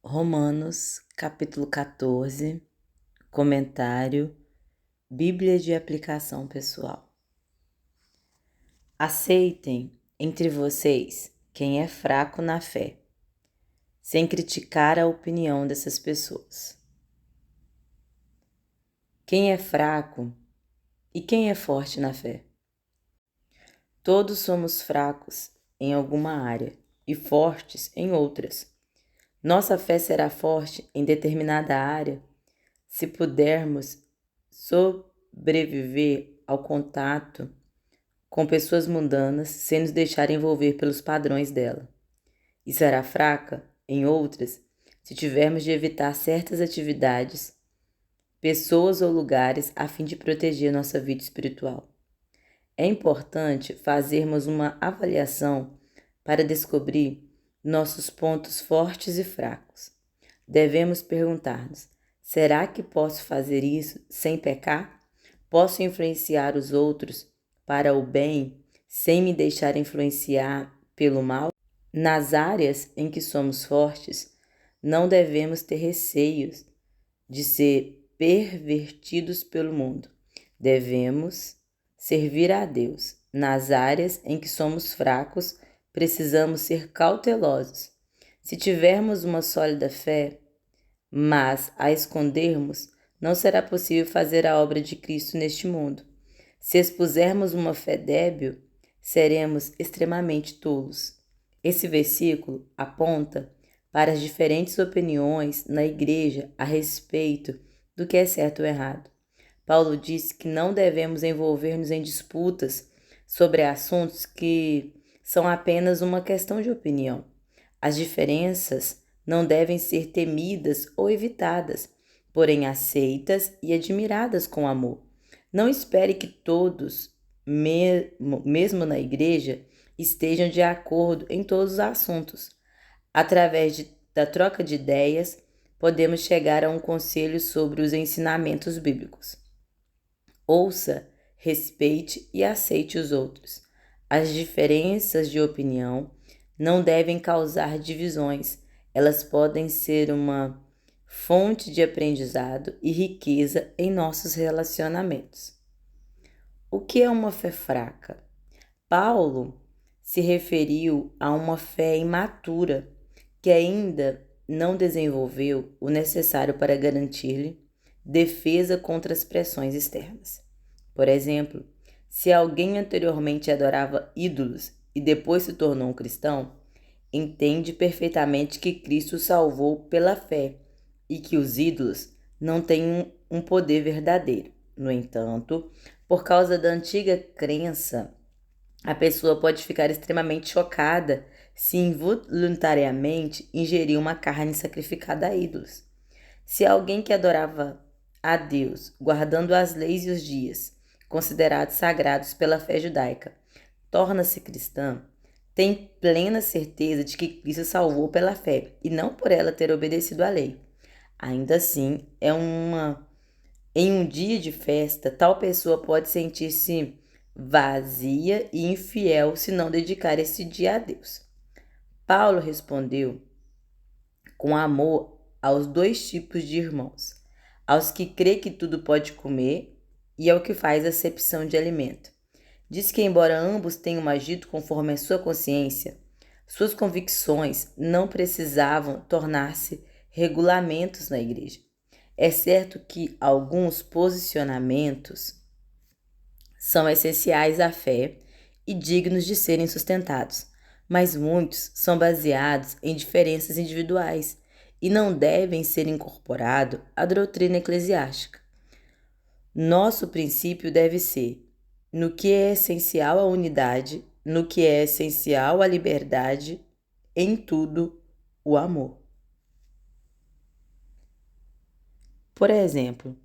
Romanos, capítulo 14, comentário, Bíblia de aplicação pessoal. Aceitem entre vocês quem é fraco na fé, sem criticar a opinião dessas pessoas. Quem é fraco e quem é forte na fé? Todos somos fracos em alguma área e fortes em outras. Nossa fé será forte em determinada área se pudermos sobreviver ao contato com pessoas mundanas sem nos deixar envolver pelos padrões dela. E será fraca em outras se tivermos de evitar certas atividades, pessoas ou lugares a fim de proteger nossa vida espiritual. É importante fazermos uma avaliação para descobrir nossos pontos fortes e fracos. Devemos perguntar-nos: será que posso fazer isso sem pecar? Posso influenciar os outros para o bem sem me deixar influenciar pelo mal? Nas áreas em que somos fortes, não devemos ter receios de ser pervertidos pelo mundo. Devemos servir a Deus. Nas áreas em que somos fracos, precisamos ser cautelosos. Se tivermos uma sólida fé, mas a escondermos, não será possível fazer a obra de Cristo neste mundo. Se expusermos uma fé débil, seremos extremamente tolos. Esse versículo aponta para as diferentes opiniões na igreja a respeito do que é certo ou errado. Paulo disse que não devemos envolver-nos em disputas sobre assuntos que são apenas uma questão de opinião. As diferenças não devem ser temidas ou evitadas, porém aceitas e admiradas com amor. Não espere que todos, mesmo na igreja, estejam de acordo em todos os assuntos. Através da troca de ideias, podemos chegar a um conselho sobre os ensinamentos bíblicos. Ouça, respeite e aceite os outros. As diferenças de opinião não devem causar divisões. Elas podem ser uma fonte de aprendizado e riqueza em nossos relacionamentos. O que é uma fé fraca? Paulo se referiu a uma fé imatura que ainda não desenvolveu o necessário para garantir-lhe defesa contra as pressões externas. Por exemplo, se alguém anteriormente adorava ídolos e depois se tornou um cristão, entende perfeitamente que Cristo o salvou pela fé e que os ídolos não têm um poder verdadeiro. No entanto, por causa da antiga crença, a pessoa pode ficar extremamente chocada se involuntariamente ingerir uma carne sacrificada a ídolos. Se alguém que adorava a Deus, guardando as leis e os dias, considerados sagrados pela fé judaica, torna-se cristã, tem plena certeza de que Cristo salvou pela fé e não por ela ter obedecido à lei. Ainda assim, em um dia de festa, tal pessoa pode sentir-se vazia e infiel se não dedicar esse dia a Deus. Paulo respondeu com amor aos dois tipos de irmãos: aos que crê que tudo pode comer e ao que faz acepção de alimento. Diz que, embora ambos tenham agido conforme a sua consciência, suas convicções não precisavam tornar-se regulamentos na igreja. É certo que alguns posicionamentos são essenciais à fé e dignos de serem sustentados, mas muitos são baseados em diferenças individuais e não devem ser incorporados à doutrina eclesiástica. Nosso princípio deve ser: no que é essencial à unidade, no que é essencial à liberdade, em tudo o amor. Por exemplo,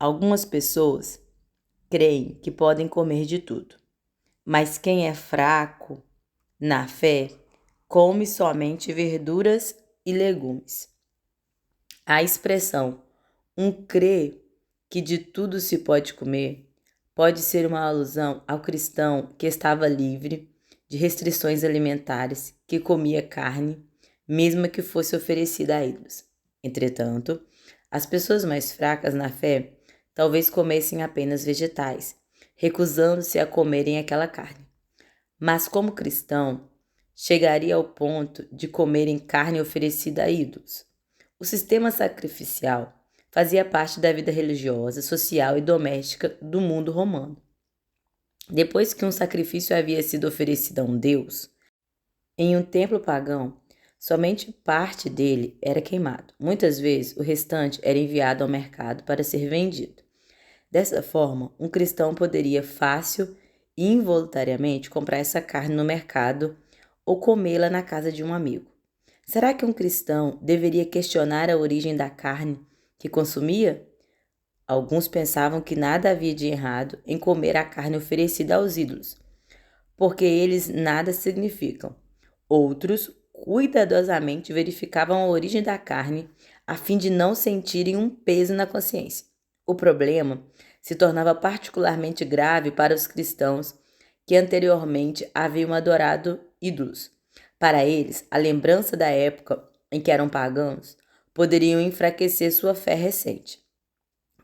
algumas pessoas creem que podem comer de tudo, mas quem é fraco na fé come somente verduras e legumes. A expressão "um crê que de tudo se pode comer" pode ser uma alusão ao cristão que estava livre de restrições alimentares, que comia carne, mesmo que fosse oferecida a ídolos. Entretanto, as pessoas mais fracas na fé talvez comessem apenas vegetais, recusando-se a comerem aquela carne. Mas como cristão, chegaria ao ponto de comerem carne oferecida a ídolos. O sistema sacrificial fazia parte da vida religiosa, social e doméstica do mundo romano. Depois que um sacrifício havia sido oferecido a um deus, em um templo pagão, somente parte dele era queimado. Muitas vezes, o restante era enviado ao mercado para ser vendido. Dessa forma, um cristão poderia fácil e involuntariamente comprar essa carne no mercado ou comê-la na casa de um amigo. Será que um cristão deveria questionar a origem da carne que consumia? Alguns pensavam que nada havia de errado em comer a carne oferecida aos ídolos, porque eles nada significam. Outros cuidadosamente verificavam a origem da carne a fim de não sentirem um peso na consciência. O problema se tornava particularmente grave para os cristãos que anteriormente haviam adorado ídolos. Para eles, a lembrança da época em que eram pagãos poderiam enfraquecer sua fé recente.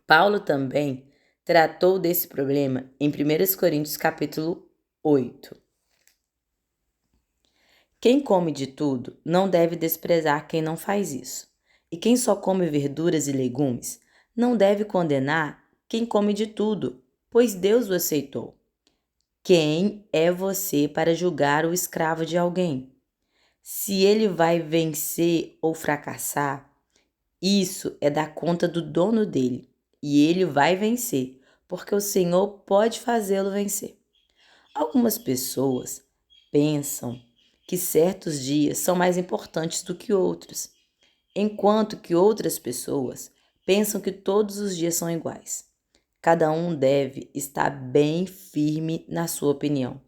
Paulo também tratou desse problema em 1 Coríntios capítulo 8. Quem come de tudo não deve desprezar quem não faz isso. E quem só come verduras e legumes não deve condenar quem come de tudo, pois Deus o aceitou. Quem é você para julgar o escravo de alguém? Se ele vai vencer ou fracassar, isso é da conta do dono dele, e ele vai vencer, porque o Senhor pode fazê-lo vencer. Algumas pessoas pensam que certos dias são mais importantes do que outros, enquanto que outras pessoas pensam que todos os dias são iguais. Cada um deve estar bem firme na sua opinião.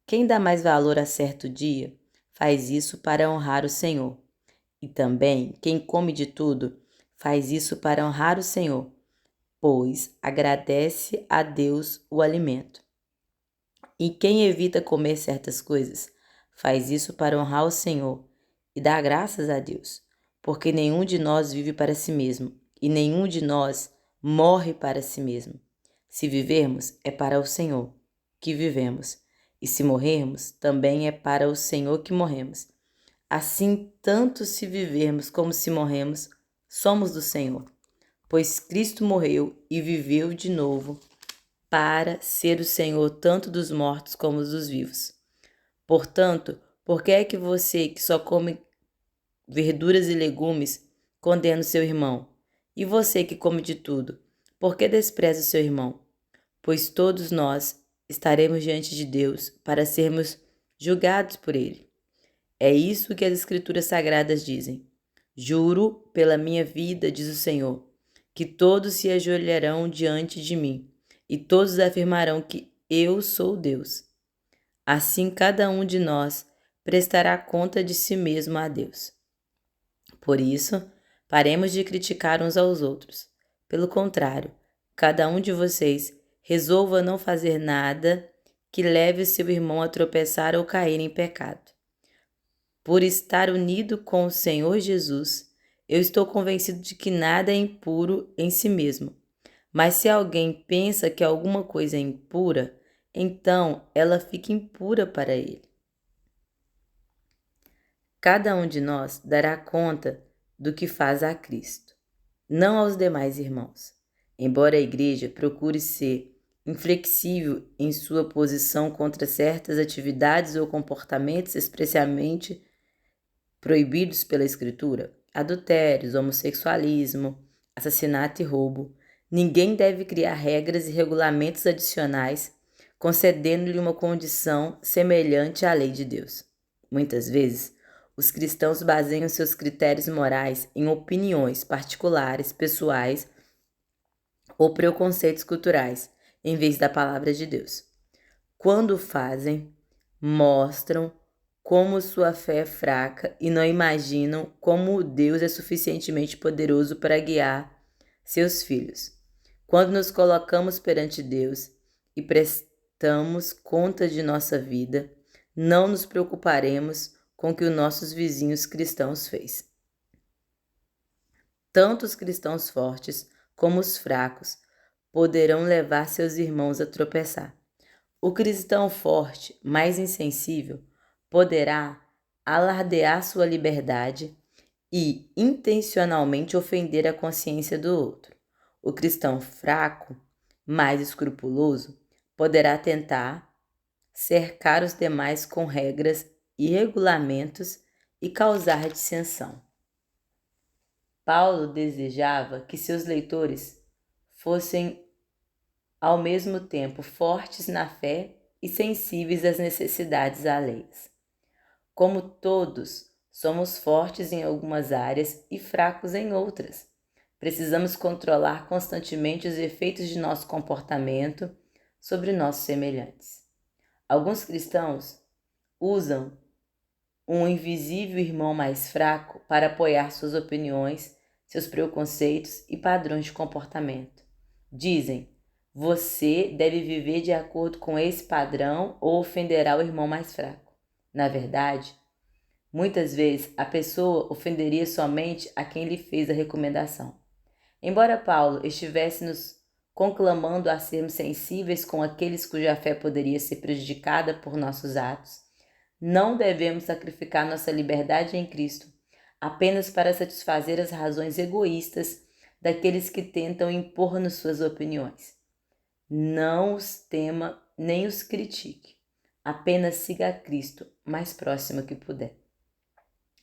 Quem dá mais valor a certo dia, faz isso para honrar o Senhor. E também quem come de tudo, faz isso para honrar o Senhor, pois agradece a Deus o alimento. E quem evita comer certas coisas, faz isso para honrar o Senhor e dar graças a Deus, porque nenhum de nós vive para si mesmo, e nenhum de nós morre para si mesmo. Se vivermos, é para o Senhor que vivemos, e se morrermos, também é para o Senhor que morremos. Assim, tanto se vivermos como se morremos, somos do Senhor, pois Cristo morreu e viveu de novo para ser o Senhor tanto dos mortos como dos vivos. Portanto, por que é que você, que só come verduras e legumes, condena o seu irmão? E você que come de tudo, por que despreza o seu irmão? Pois todos nós estaremos diante de Deus para sermos julgados por ele. É isso que as Escrituras Sagradas dizem. Juro pela minha vida, diz o Senhor, que todos se ajoelharão diante de mim, e todos afirmarão que eu sou Deus. Assim cada um de nós prestará conta de si mesmo a Deus. Por isso, paremos de criticar uns aos outros. Pelo contrário, cada um de vocês resolva não fazer nada que leve o seu irmão a tropeçar ou cair em pecado. Por estar unido com o Senhor Jesus, eu estou convencido de que nada é impuro em si mesmo. Mas se alguém pensa que alguma coisa é impura, então ela fica impura para ele. Cada um de nós dará conta do que faz a Cristo, não aos demais irmãos. Embora a igreja procure ser inflexível em sua posição contra certas atividades ou comportamentos expressamente proibidos pela Escritura, adultérios, homossexualismo, assassinato e roubo, ninguém deve criar regras e regulamentos adicionais, concedendo-lhe uma condição semelhante à lei de Deus. Muitas vezes, os cristãos baseiam seus critérios morais em opiniões particulares, pessoais ou preconceitos culturais, em vez da palavra de Deus. Quando o fazem, mostram como sua fé é fraca e não imaginam como Deus é suficientemente poderoso para guiar seus filhos. Quando nos colocamos perante Deus e prestamos conta de nossa vida, não nos preocuparemos com que os nossos vizinhos cristãos fez. Tanto os cristãos fortes como os fracos poderão levar seus irmãos a tropeçar. O cristão forte, mais insensível, poderá alardear sua liberdade e intencionalmente ofender a consciência do outro. O cristão fraco, mais escrupuloso, poderá tentar cercar os demais com regras e regulamentos e causar dissensão. Paulo desejava que seus leitores fossem ao mesmo tempo fortes na fé e sensíveis às necessidades alheias. Como todos, somos fortes em algumas áreas e fracos em outras. Precisamos controlar constantemente os efeitos de nosso comportamento sobre nossos semelhantes. Alguns cristãos usam um invisível irmão mais fraco para apoiar suas opiniões, seus preconceitos e padrões de comportamento. Dizem: você deve viver de acordo com esse padrão ou ofenderá o irmão mais fraco. Na verdade, muitas vezes a pessoa ofenderia somente a quem lhe fez a recomendação. Embora Paulo estivesse nos conclamando a sermos sensíveis com aqueles cuja fé poderia ser prejudicada por nossos atos, não devemos sacrificar nossa liberdade em Cristo apenas para satisfazer as razões egoístas daqueles que tentam impor-nos suas opiniões. Não os tema nem os critique. Apenas siga a Cristo mais próximo que puder.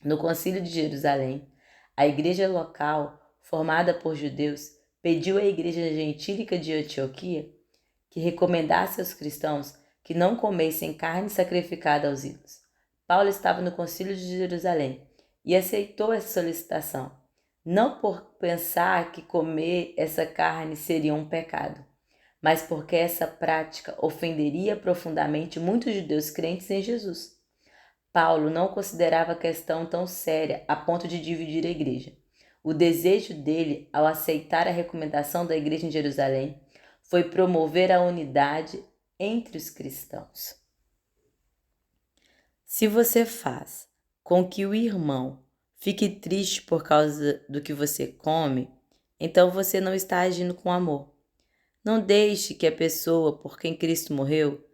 No Concílio de Jerusalém, a igreja local, formada por judeus, pediu à igreja gentílica de Antioquia que recomendasse aos cristãos que não comessem carne sacrificada aos ídolos. Paulo estava no Concílio de Jerusalém e aceitou essa solicitação, não por pensar que comer essa carne seria um pecado, mas porque essa prática ofenderia profundamente muitos judeus crentes em Jesus. Paulo não considerava a questão tão séria a ponto de dividir a igreja. O desejo dele, ao aceitar a recomendação da igreja em Jerusalém, foi promover a unidade entre os cristãos. Se você faz com que o irmão fique triste por causa do que você come, então você não está agindo com amor. Não deixe que a pessoa por quem Cristo morreu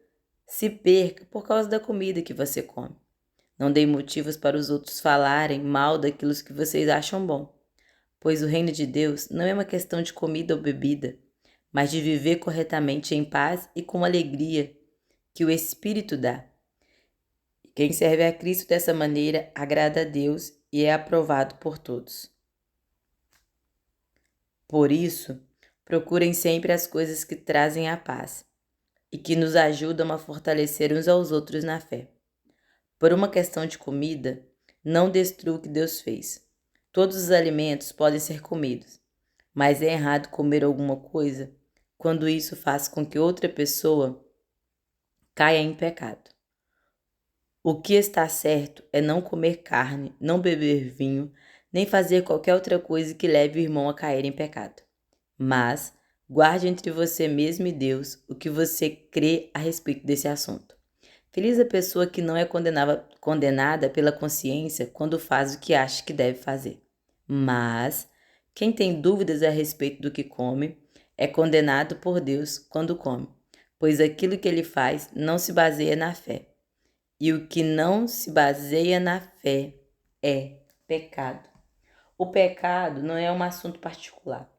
se perca por causa da comida que você come. Não dê motivos para os outros falarem mal daquilo que vocês acham bom, pois o reino de Deus não é uma questão de comida ou bebida, mas de viver corretamente em paz e com alegria que o Espírito dá. Quem serve a Cristo dessa maneira agrada a Deus e é aprovado por todos. Por isso, procurem sempre as coisas que trazem a paz e que nos ajudam a fortalecer uns aos outros na fé. Por uma questão de comida, não destrua o que Deus fez. Todos os alimentos podem ser comidos, mas é errado comer alguma coisa quando isso faz com que outra pessoa caia em pecado. O que está certo é não comer carne, não beber vinho, nem fazer qualquer outra coisa que leve o irmão a cair em pecado. Mas guarde entre você mesmo e Deus o que você crê a respeito desse assunto. Feliz a pessoa que não é condenada pela consciência quando faz o que acha que deve fazer. Mas quem tem dúvidas a respeito do que come é condenado por Deus quando come, pois aquilo que ele faz não se baseia na fé. E o que não se baseia na fé é pecado. O pecado não é um assunto particular.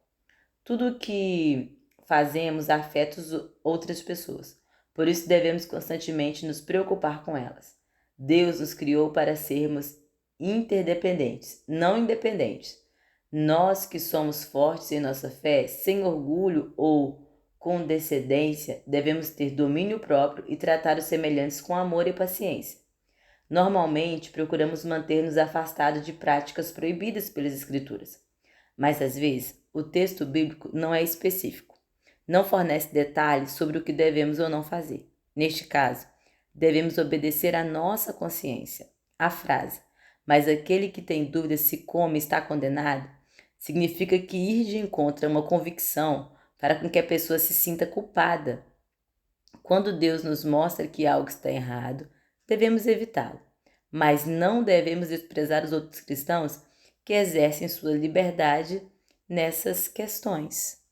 Tudo o que fazemos afeta outras pessoas. Por isso devemos constantemente nos preocupar com elas. Deus nos criou para sermos interdependentes, não independentes. Nós que somos fortes em nossa fé, sem orgulho ou condescendência, devemos ter domínio próprio e tratar os semelhantes com amor e paciência. Normalmente, procuramos manter-nos afastados de práticas proibidas pelas Escrituras, mas às vezes o texto bíblico não é específico. Não fornece detalhes sobre o que devemos ou não fazer. Neste caso, devemos obedecer à nossa consciência. A frase, mas aquele que tem dúvida se come está condenado, significa que ir de encontro a uma convicção para com que a pessoa se sinta culpada. Quando Deus nos mostra que algo está errado, devemos evitá-lo. mas não devemos desprezar os outros cristãos que exercem sua liberdade nessas questões.